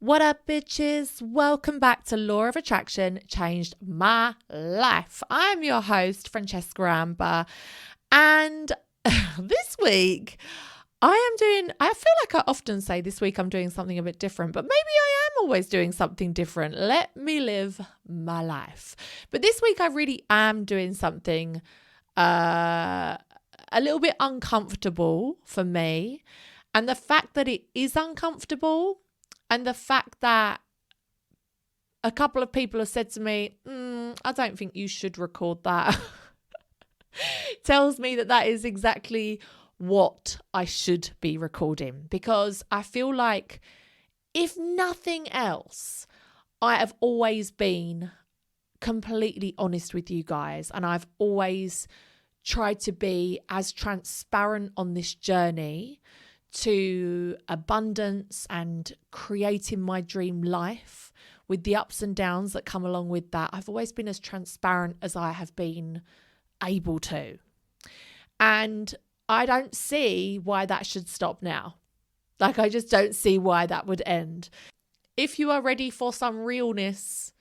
What up, bitches? Welcome back to Law of Attraction Changed My Life. I'm your host, Francesca Amber, and this week I feel like I often say this week I'm doing something a bit different, but maybe I am always doing something different. Let me live my life. But this week I really am doing something a little bit uncomfortable for me. And the fact that it is uncomfortable and the fact that a couple of people have said to me, I don't think you should record that, tells me that is exactly what I should be recording. Because I feel like, if nothing else, I have always been completely honest with you guys. And I've always tried to be as transparent on this journey to abundance and creating my dream life with the ups and downs that come along with that. I've always been as transparent as I have been able to. And I don't see why that should stop now. I just don't see why that would end. If you are ready for some realness,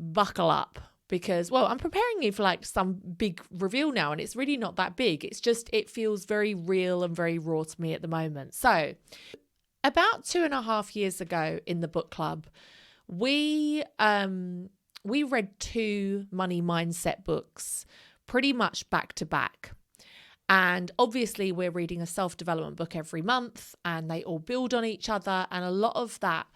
buckle up. Because, I'm preparing you for some big reveal now, and it's really not that big. It's just, it feels very real and very raw to me at the moment. So about 2.5 years ago in the book club, we read 2 money mindset books pretty much back to back. And obviously we're reading a self-development book every month, and they all build on each other. And a lot of that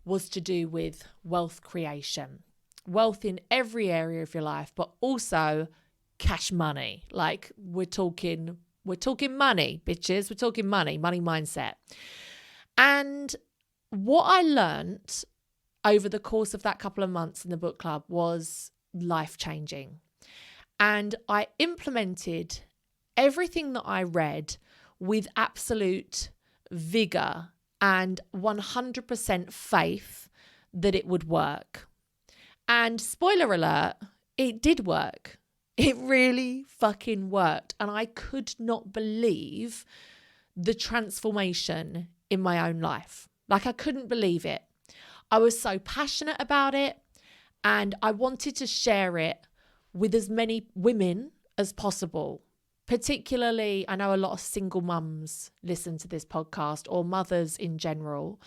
was to do with wealth creation. Wealth in every area of your life, but also cash money. We're talking money, bitches. We're talking money mindset. And what I learned over the course of that couple of months in the book club was life-changing. And I implemented everything that I read with absolute vigor and 100% faith that it would work. And spoiler alert, it did work. It really fucking worked. And I could not believe the transformation in my own life. I couldn't believe it. I was so passionate about it, and I wanted to share it with as many women as possible. Particularly, I know a lot of single mums listen to this podcast, or mothers in general.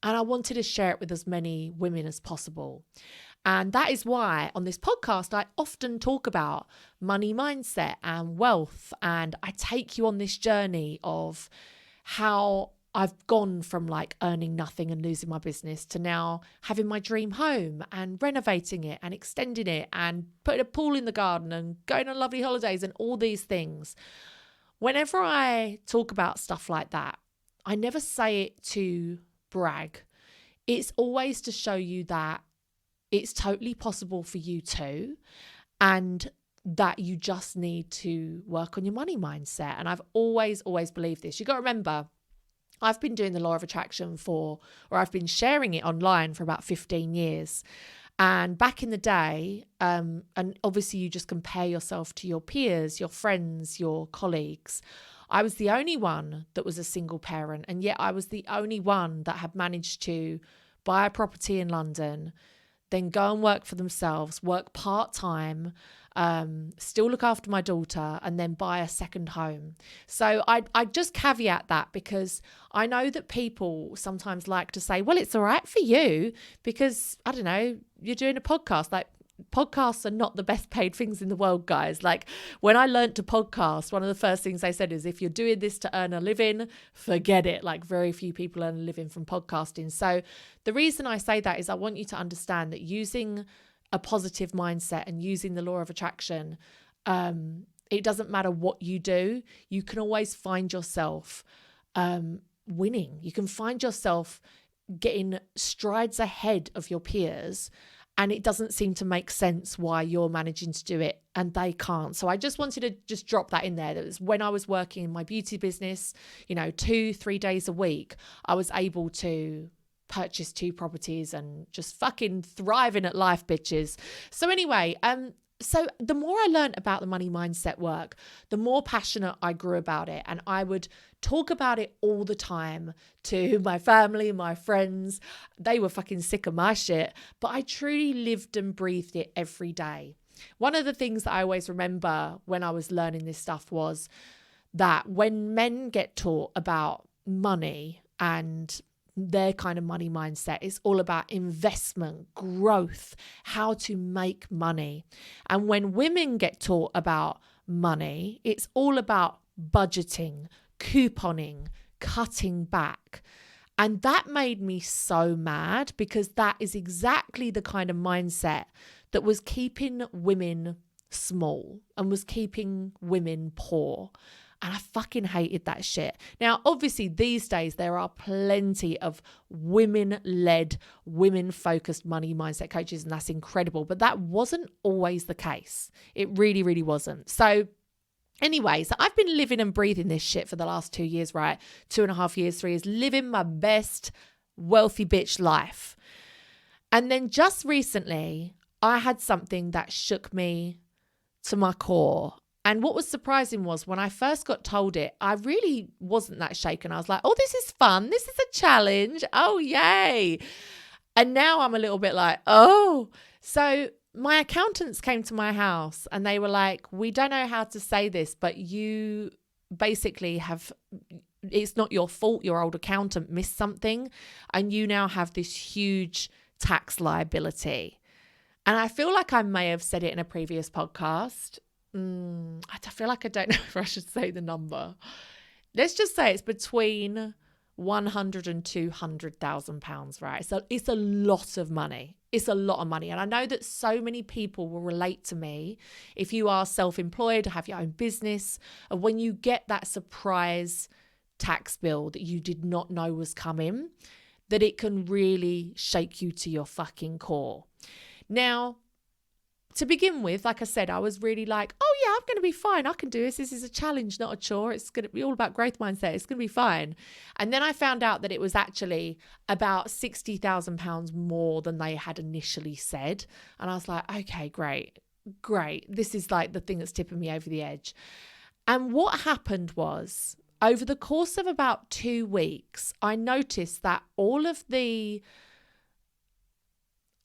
And I wanted to share it with as many women as possible. And that is why on this podcast, I often talk about money mindset and wealth. And I take you on this journey of how I've gone from earning nothing and losing my business to now having my dream home and renovating it and extending it and putting a pool in the garden and going on lovely holidays and all these things. Whenever I talk about stuff like that, I never say it to brag. It's always to show you that it's totally possible for you too, and that you just need to work on your money mindset. And I've always believed this. You got to remember, I've been doing the law of attraction I've been sharing it online for about 15 years. And back in the day, and obviously you just compare yourself to your peers, your friends, your colleagues. I was the only one that was a single parent, and yet I was the only one that had managed to buy a property in London, then go and work for themselves, work part-time, still look after my daughter, and then buy a second home. So I just caveat that, because I know that people sometimes like to say, well, it's all right for you because, I don't know, you're doing a podcast. Podcasts are not the best paid things in the world, guys. When I learned to podcast, one of the first things they said is, if you're doing this to earn a living, forget it. Very few people earn a living from podcasting. So the reason I say that is I want you to understand that using a positive mindset and using the law of attraction, it doesn't matter what you do. You can always find yourself winning. You can find yourself getting strides ahead of your peers, and it doesn't seem to make sense why you're managing to do it and they can't. So I just wanted to just drop that in there. That was when I was working in my beauty business, 2-3 days a week, I was able to purchase 2 properties and just fucking thriving at life, bitches. So anyway, so the more I learned about the money mindset work, the more passionate I grew about it. And I would talk about it all the time to my family, my friends. They were fucking sick of my shit, but I truly lived and breathed it every day. One of the things that I always remember when I was learning this stuff was that when men get taught about money and their kind of money mindset, it's all about investment, growth, how to make money. And when women get taught about money, it's all about budgeting, couponing, cutting back. And that made me so mad, because that is exactly the kind of mindset that was keeping women small and was keeping women poor. And I fucking hated that shit. Now, obviously, these days, there are plenty of women-led, women-focused money mindset coaches, and that's incredible. But that wasn't always the case. It really, really wasn't. So anyway, so I've been living and breathing this shit for the last 2 years, right? 2.5 years, 3 years, living my best wealthy bitch life. And then just recently, I had something that shook me to my core. And what was surprising was when I first got told it, I really wasn't that shaken. I was like, oh, this is fun. This is a challenge. Oh, yay. And now I'm a little bit like, oh. So my accountants came to my house and they were like, we don't know how to say this, but you basically it's not your fault. Your old accountant missed something and you now have this huge tax liability. And I feel like I may have said it in a previous podcast. I feel like I don't know if I should say the number. Let's just say it's between 100 and 200,000 pounds, right? So it's a lot of money. It's a lot of money. And I know that so many people will relate to me if you are self-employed, have your own business, and when you get that surprise tax bill that you did not know was coming, that it can really shake you to your fucking core. Now, to begin with, like I said, I was really like, oh yeah, I'm going to be fine. I can do this. This is a challenge, not a chore. It's going to be all about growth mindset. It's going to be fine. And then I found out that it was actually about £60,000 more than they had initially said. And I was like, okay, great. This is like the thing that's tipping me over the edge. And what happened was, over the course of about 2 weeks, I noticed that all of the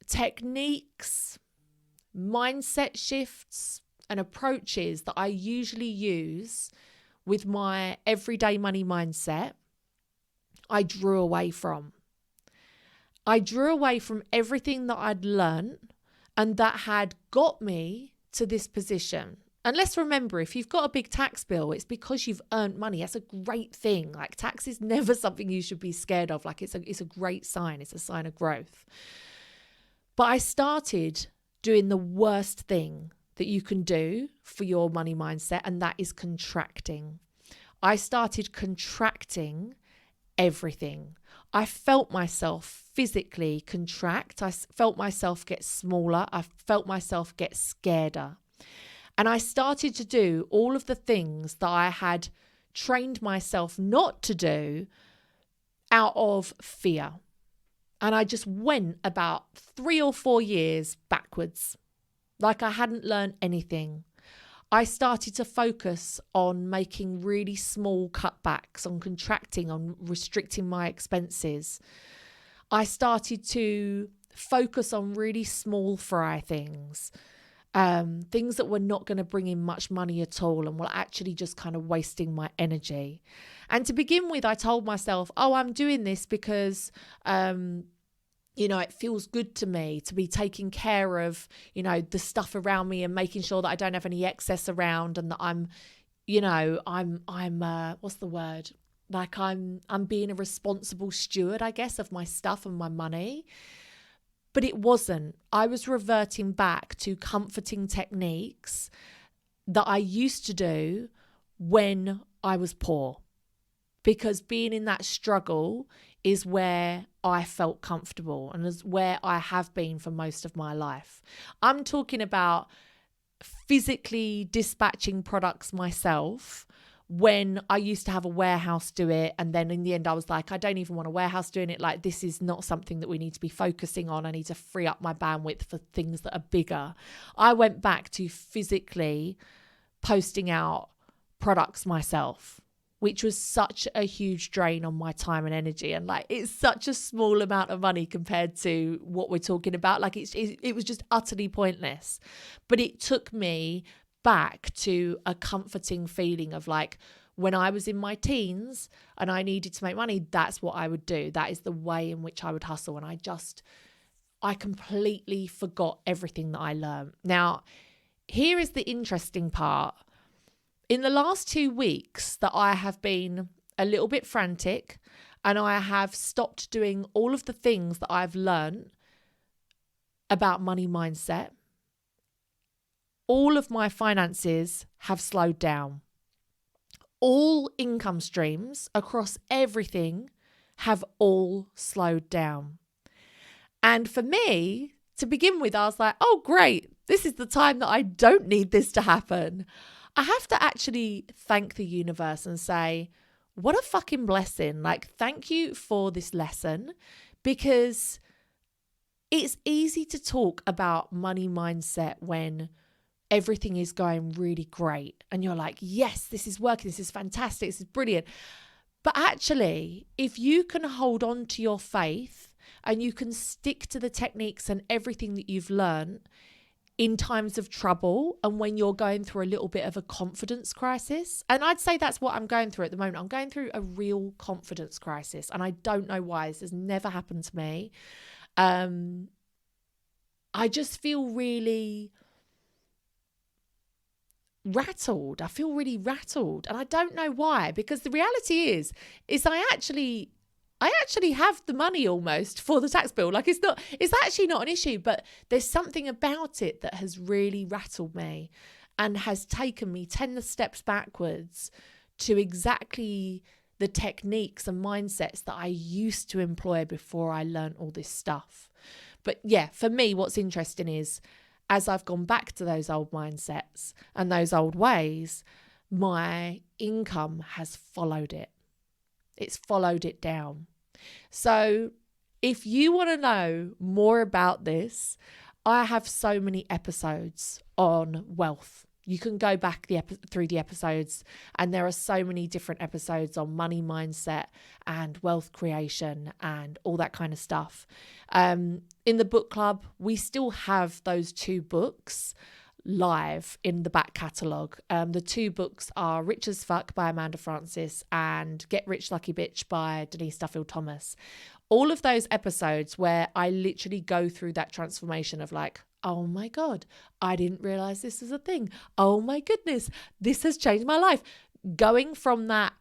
techniques, mindset shifts and approaches that I usually use with my everyday money mindset, I drew away from. I drew away from everything that I'd learned and that had got me to this position. And let's remember, if you've got a big tax bill, it's because you've earned money. That's a great thing. Like, tax is never something you should be scared of. Like, it's a great sign. It's a sign of growth. But I started doing the worst thing that you can do for your money mindset, and that is contracting. I started contracting everything. I felt myself physically contract. I felt myself get smaller. I felt myself get scareder. And I started to do all of the things that I had trained myself not to do out of fear. And I just went about 3 or 4 years backwards, like I hadn't learned anything. I started to focus on making really small cutbacks, on contracting, on restricting my expenses. I started to focus on really small fry things, things that were not going to bring in much money at all and were actually just kind of wasting my energy. And to begin with, I told myself, oh, I'm doing this because, it feels good to me to be taking care of, the stuff around me and making sure that I don't have any excess around and that I'm what's the word? Like I'm being a responsible steward, I guess, of my stuff and my money. But it wasn't. I was reverting back to comforting techniques that I used to do when I was poor, because being in that struggle is where I felt comfortable and is where I have been for most of my life. I'm talking about physically dispatching products myself when I used to have a warehouse do it. And then in the end, I was like, I don't even want a warehouse doing it. Like, this is not something that we need to be focusing on. I need to free up my bandwidth for things that are bigger. I went back to physically posting out products myself, which was such a huge drain on my time and energy. And like, it's such a small amount of money compared to what we're talking about. Like, it was just utterly pointless. But it took me back to a comforting feeling of like, when I was in my teens and I needed to make money, that's what I would do. That is the way in which I would hustle. And I completely forgot everything that I learned. Now, here is the interesting part. In the last 2 weeks that I have been a little bit frantic and I have stopped doing all of the things that I've learned about money mindset, all of my finances have slowed down. All income streams across everything have all slowed down. And for me, to begin with, I was like, oh, great. This is the time that I don't need this to happen. I have to actually thank the universe and say, what a fucking blessing. Like, thank you for this lesson, because it's easy to talk about money mindset when everything is going really great. And you're like, yes, this is working. This is fantastic. This is brilliant. But actually, if you can hold on to your faith and you can stick to the techniques and everything that you've learned in times of trouble and when you're going through a little bit of a confidence crisis, and I'd say that's what I'm going through at the moment. I'm going through a real confidence crisis, and I don't know why. This has never happened to me. I just feel really rattled. I feel really rattled, and I don't know why, because the reality is I actually have the money almost for the tax bill. Like, it's actually not an issue, but there's something about it that has really rattled me and has taken me 10 steps backwards to exactly the techniques and mindsets that I used to employ before I learned all this stuff. But yeah, for me, what's interesting is as I've gone back to those old mindsets and those old ways, my income has followed it. It's followed it down. So if you want to know more about this, I have so many episodes on wealth. You can go back through the episodes, and there are so many different episodes on money mindset and wealth creation and all that kind of stuff. In the book club, we still have those 2 books live in the back catalogue. The 2 books are Rich as Fuck by Amanda Francis and Get Rich Lucky Bitch by Denise Duffield Thomas. All of those episodes where I literally go through that transformation of like, oh my God, I didn't realize this was a thing. Oh my goodness, this has changed my life. Going from that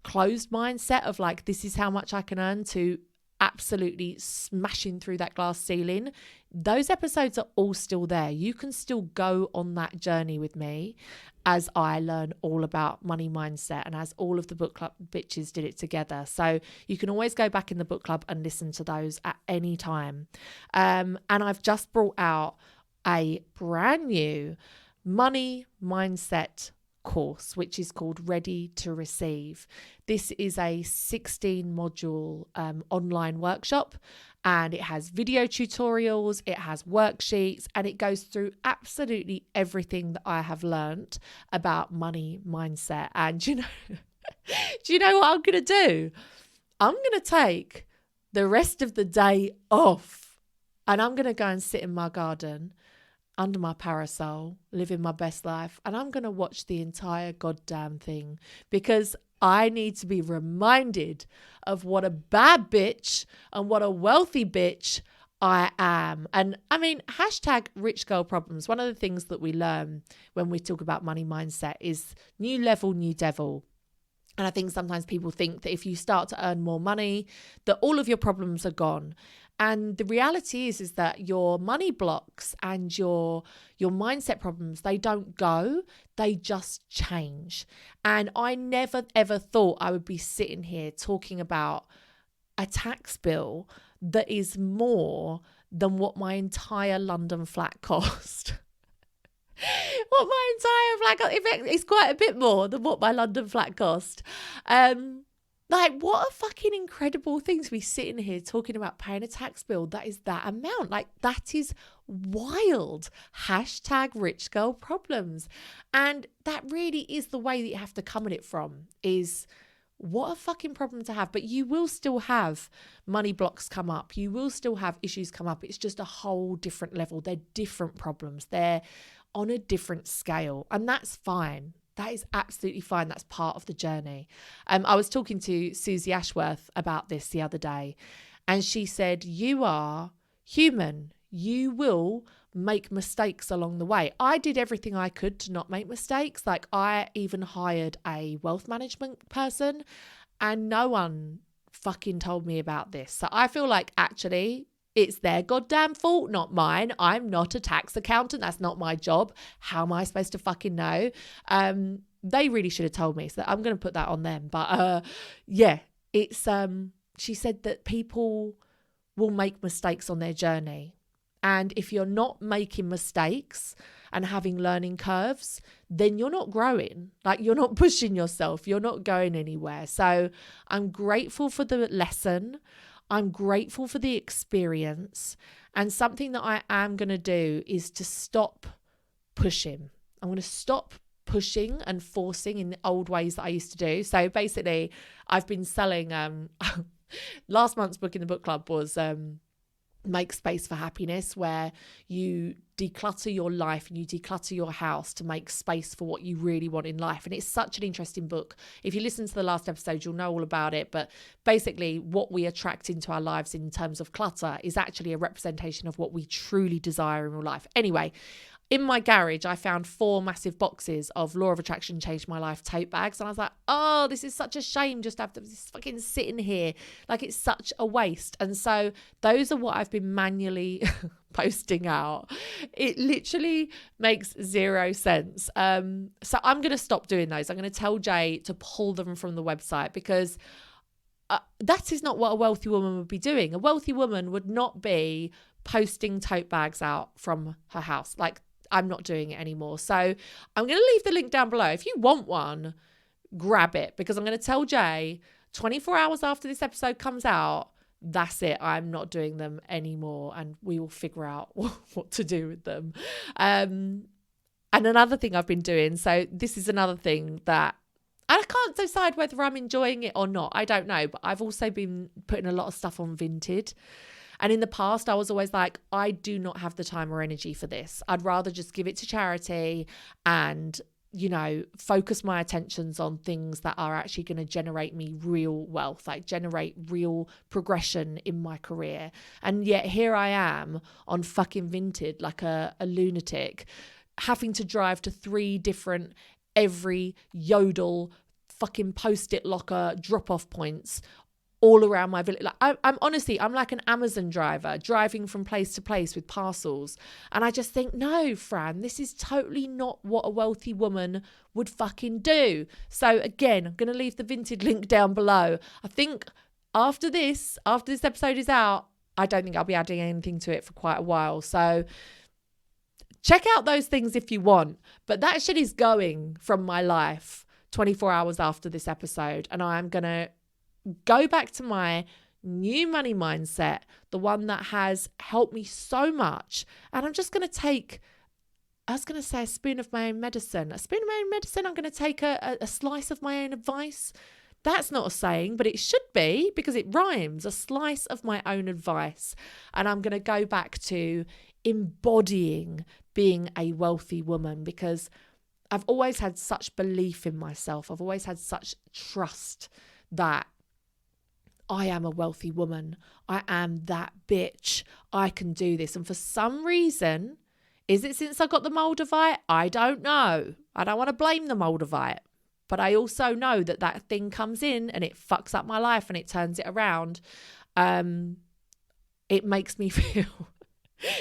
closed mindset of like, this is how much I can earn, to absolutely smashing through that glass ceiling. Those episodes are all still there. You can still go on that journey with me as I learn all about money mindset and as all of the book club bitches did it together. So you can always go back in the book club and listen to those at any time. And I've just brought out a brand new money mindset course, which is called Ready to Receive. This is a 16 module online workshop, and it has video tutorials, it has worksheets, and it goes through absolutely everything that I have learned about money mindset. And do you know what I'm going to do? I'm going to take the rest of the day off, and I'm going to go and sit in my garden under my parasol, living my best life, and I'm going to watch the entire goddamn thing, because I need to be reminded of what a bad bitch and what a wealthy bitch I am. And I mean, hashtag rich girl problems. One of the things that we learn when we talk about money mindset is new level, new devil. And I think sometimes people think that if you start to earn more money, that all of your problems are gone. And the reality is that your money blocks and your mindset problems, they don't go, they just change. And I never, ever thought I would be sitting here talking about a tax bill that is more than what my entire London flat cost. what my entire flat cost. In fact, it's quite a bit more than what my London flat cost. Like, what a fucking incredible thing to be sitting here talking about paying a tax bill that is that amount. Like, that is wild. Hashtag rich girl problems. And that really is the way that you have to come at it from, is what a fucking problem to have. But you will still have money blocks come up. You will still have issues come up. It's just a whole different level. They're different problems. They're on a different scale. And that's fine. That is absolutely fine. That's part of the journey. I was talking to Susie Ashworth about this the other day, and she said, you are human. You will make mistakes along the way. I did everything I could to not make mistakes. Like, I even hired a wealth management person, and no one fucking told me about this. So I feel like actually it's their goddamn fault, not mine. I'm not a tax accountant. That's not my job. How am I supposed to fucking know? They really should have told me. So I'm going to put that on them. But yeah, it's she said that people will make mistakes on their journey. And if you're not making mistakes and having learning curves, then you're not growing. Like, you're not pushing yourself. You're not going anywhere. So I'm grateful for the lesson. I'm grateful for the experience, and something that I am going to do is to stop pushing. I'm going to stop pushing and forcing in the old ways that I used to do. So basically, I've been selling, last month's book in the book club was Make Space for Happiness, where you declutter your life and you declutter your house to make space for what you really want in life. And it's such an interesting book. If you listen to the last episode, you'll know all about it. But basically, what we attract into our lives in terms of clutter is actually a representation of what we truly desire in real life. Anyway, in my garage, I found 4 massive boxes of Law of Attraction Changed My Life tote bags. And I was like, oh, this is such a shame just to have this fucking sitting here. Like, it's such a waste. And so those are what I've been manually posting out. It literally makes 0 sense. So I'm going to stop doing those. I'm going to tell Jay to pull them from the website, because that is not what a wealthy woman would be doing. A wealthy woman would not be posting tote bags out from her house. Like, I'm not doing it anymore. So I'm going to leave the link down below. If you want one, grab it, because I'm going to tell Jay 24 hours after this episode comes out, that's it. I'm not doing them anymore, and we will figure out what to do with them. And another thing I've been doing, so this is another thing that I can't decide whether I'm enjoying it or not. I don't know, but I've also been putting a lot of stuff on VINTED. And in the past, I was always like, I do not have the time or energy for this. I'd rather just give it to charity and, you know, focus my attentions on things that are actually going to generate me real wealth, like generate real progression in my career. And yet here I am on fucking VINTED like a lunatic, having to drive to 3 different every yodel fucking post-it locker drop-off points all around my village. Like, I'm honestly, I'm like an Amazon driver driving from place to place with parcels. And I just think, no, Fran, this is totally not what a wealthy woman would fucking do. So again, I'm going to leave the VINTED link down below. I think after this episode is out, I don't think I'll be adding anything to it for quite a while. So check out those things if you want. But that shit is going from my life 24 hours after this episode. And I am going to go back to my new money mindset, the one that has helped me so much. And I'm just going to take, I was going to say a spoon of my own medicine. A spoon of my own medicine, I'm going to take a slice of my own advice. That's not a saying, but it should be, because it rhymes. A slice of my own advice. And I'm going to go back to embodying being a wealthy woman, because I've always had such belief in myself. I've always had such trust that I am a wealthy woman. I am that bitch. I can do this. And for some reason, is it since I got the Moldavite? I don't know. I don't want to blame the Moldavite. But I also know that that thing comes in and it fucks up my life and it turns it around. It makes me feel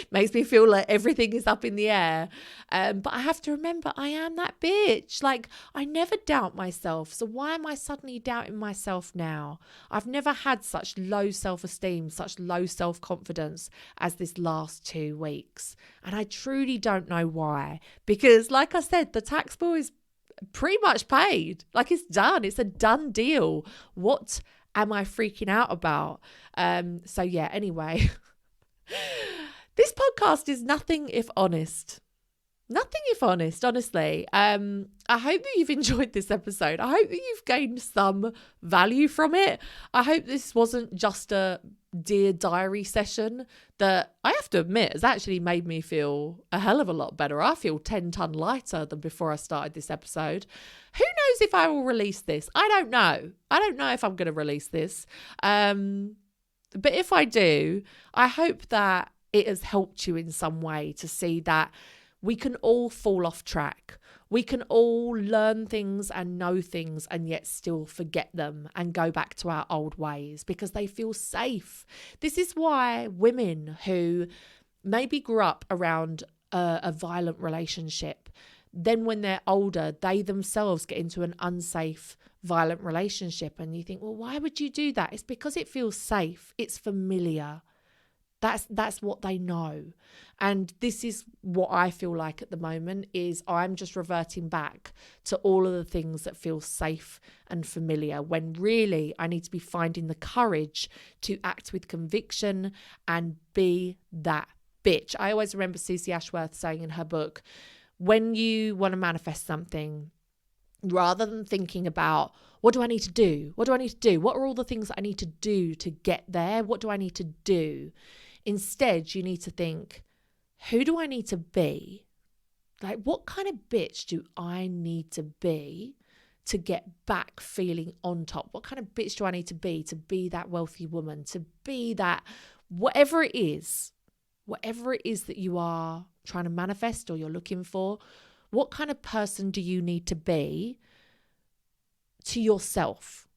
Makes me feel like everything is up in the air. But I have to remember I am that bitch. Like, I never doubt myself. So why am I suddenly doubting myself now? I've never had such low self-esteem, such low self-confidence as this last 2 weeks. And I truly don't know why. Because like I said, the tax bill is pretty much paid. Like, it's done. It's a done deal. What am I freaking out about? So yeah, anyway. This podcast is nothing if honest. Nothing if honest, honestly. I hope that you've enjoyed this episode. I hope that you've gained some value from it. I hope this wasn't just a Dear Diary session that I have to admit has actually made me feel a hell of a lot better. I feel 10 ton lighter than before I started this episode. Who knows if I will release this? I don't know. I don't know if I'm going to release this. But if I do, I hope that it has helped you in some way to see that we can all fall off track. We can all learn things and know things and yet still forget them and go back to our old ways because they feel safe. This is why women who maybe grew up around a violent relationship, then when they're older, they themselves get into an unsafe, violent relationship. And you think, well, why would you do that? It's because it feels safe. It's familiar. That's what they know. And this is what I feel like at the moment is I'm just reverting back to all of the things that feel safe and familiar when really I need to be finding the courage to act with conviction and be that bitch. I always remember Susie Ashworth saying in her book, when you want to manifest something, rather than thinking about what do I need to do? What do I need to do? What are all the things that I need to do to get there? What do I need to do? Instead, you need to think, who do I need to be? Like, what kind of bitch do I need to be to get back feeling on top? What kind of bitch do I need to be that wealthy woman, to be that whatever it is that you are trying to manifest or you're looking for? What kind of person do you need to be to yourself,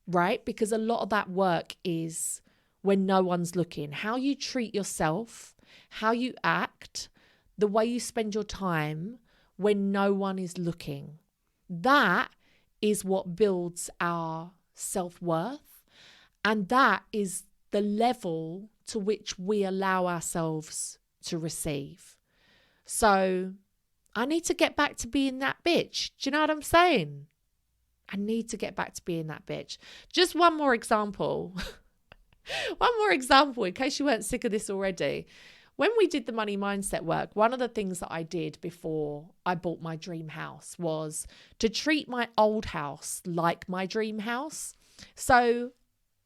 right? Because a lot of that work is when no one's looking. How you treat yourself, how you act, the way you spend your time when no one is looking. That is what builds our self-worth. And that is the level to which we allow ourselves to receive. So I need to get back to being that bitch. Do you know what I'm saying? I need to get back to being that bitch. Just one more example. One more example, in case you weren't sick of this already. When we did the money mindset work, one of the things that I did before I bought my dream house was to treat my old house like my dream house. So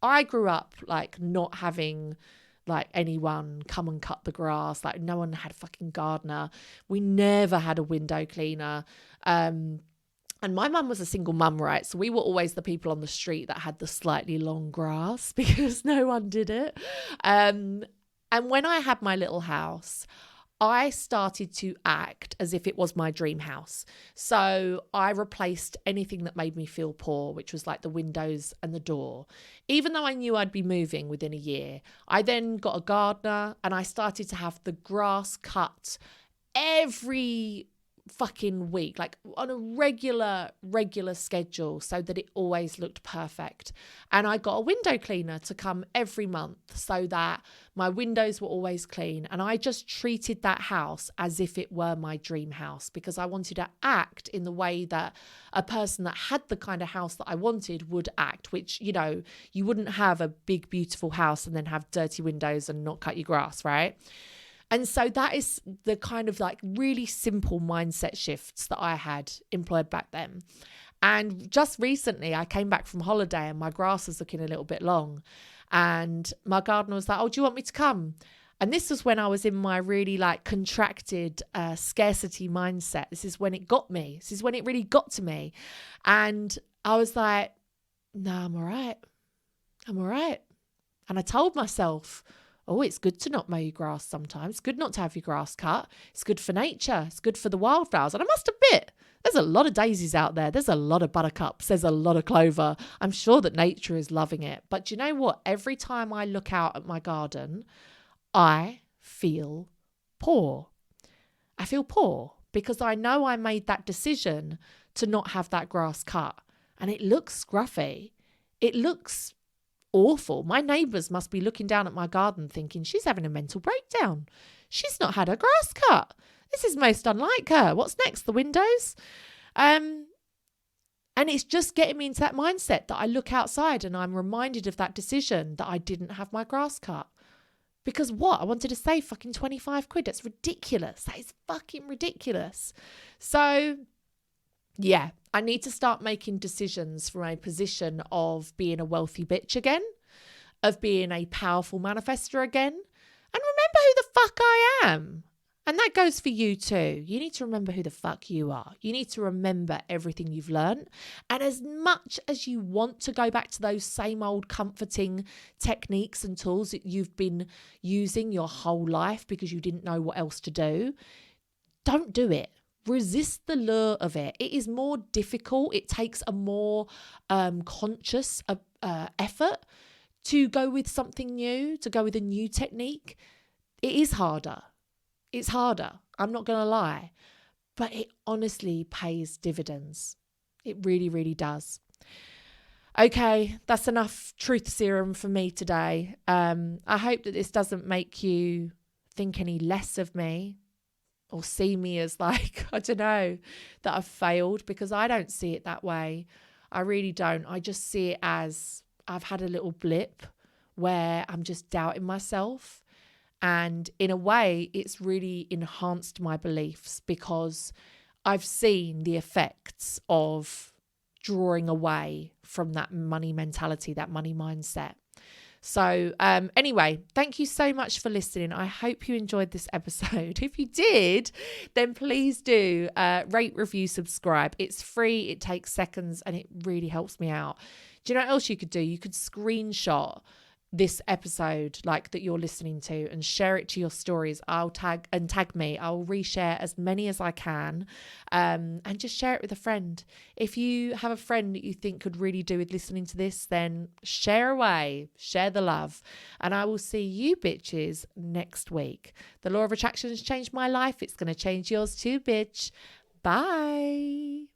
I grew up like not having like anyone come and cut the grass. Like no one had a fucking gardener. We never had a window cleaner. And my mum was a single mum, right? So we were always the people on the street that had the slightly long grass because no one did it. And when I had my little house, I started to act as if it was my dream house. So I replaced anything that made me feel poor, which was like the windows and the door. Even though I knew I'd be moving within a year, I then got a gardener and I started to have the grass cut every fucking week, like on a regular schedule, so that it always looked perfect. And I got a window cleaner to come every month so that my windows were always clean. And I just treated that house as if it were my dream house because I wanted to act in the way that a person that had the kind of house that I wanted would act, which, you know, you wouldn't have a big, beautiful house and then have dirty windows and not cut your grass, right? And so that is the kind of like really simple mindset shifts that I had employed back then. And just recently I came back from holiday and my grass was looking a little bit long. And my gardener was like, oh, do you want me to come? And this was when I was in my really like contracted scarcity mindset. This is when it got me. This is when it really got to me. And I was like, no, I'm all right. I'm all right. And I told myself, oh, it's good to not mow your grass sometimes. It's good not to have your grass cut. It's good for nature. It's good for the wildflowers. And I must admit, there's a lot of daisies out there. There's a lot of buttercups. There's a lot of clover. I'm sure that nature is loving it. But do you know what? Every time I look out at my garden, I feel poor. I feel poor because I know I made that decision to not have that grass cut, and it looks scruffy. It looks awful. My neighbours must be looking down at my garden thinking she's having a mental breakdown. She's not had her grass cut. This is most unlike her. What's next? The windows? And it's just getting me into that mindset that I look outside and I'm reminded of that decision that I didn't have my grass cut. Because what? I wanted to save fucking 25 quid. That's ridiculous. That is fucking ridiculous. So, yeah, I need to start making decisions from a position of being a wealthy bitch again, of being a powerful manifester again, and remember who the fuck I am. And that goes for you too. You need to remember who the fuck you are. You need to remember everything you've learned. And as much as you want to go back to those same old comforting techniques and tools that you've been using your whole life because you didn't know what else to do, don't do it. Resist the lure of it. It is more difficult. It takes a more conscious effort to go with something new, to go with a new technique. It is harder. It's harder. I'm not going to lie. But it honestly pays dividends. It really, really does. Okay, that's enough truth serum for me today. I hope that this doesn't make you think any less of me or see me as like, I don't know, that I've failed, because I don't see it that way. I really don't. I just see it as I've had a little blip where I'm just doubting myself. And in a way, it's really enhanced my beliefs because I've seen the effects of drawing away from that money mentality, that money mindset. So anyway, thank you so much for listening. I hope you enjoyed this episode. If you did, then please do rate, review, subscribe. It's free. It takes seconds and it really helps me out. Do you know what else you could do? You could screenshot this episode like that you're listening to and share it to your stories. I'll tag me. I'll reshare as many as I can, and just share it with a friend. If you have a friend that you think could really do with listening to this, then share away, share the love, and I will see you bitches next week. The law of attraction has changed my life. It's going to change yours too, bitch. Bye.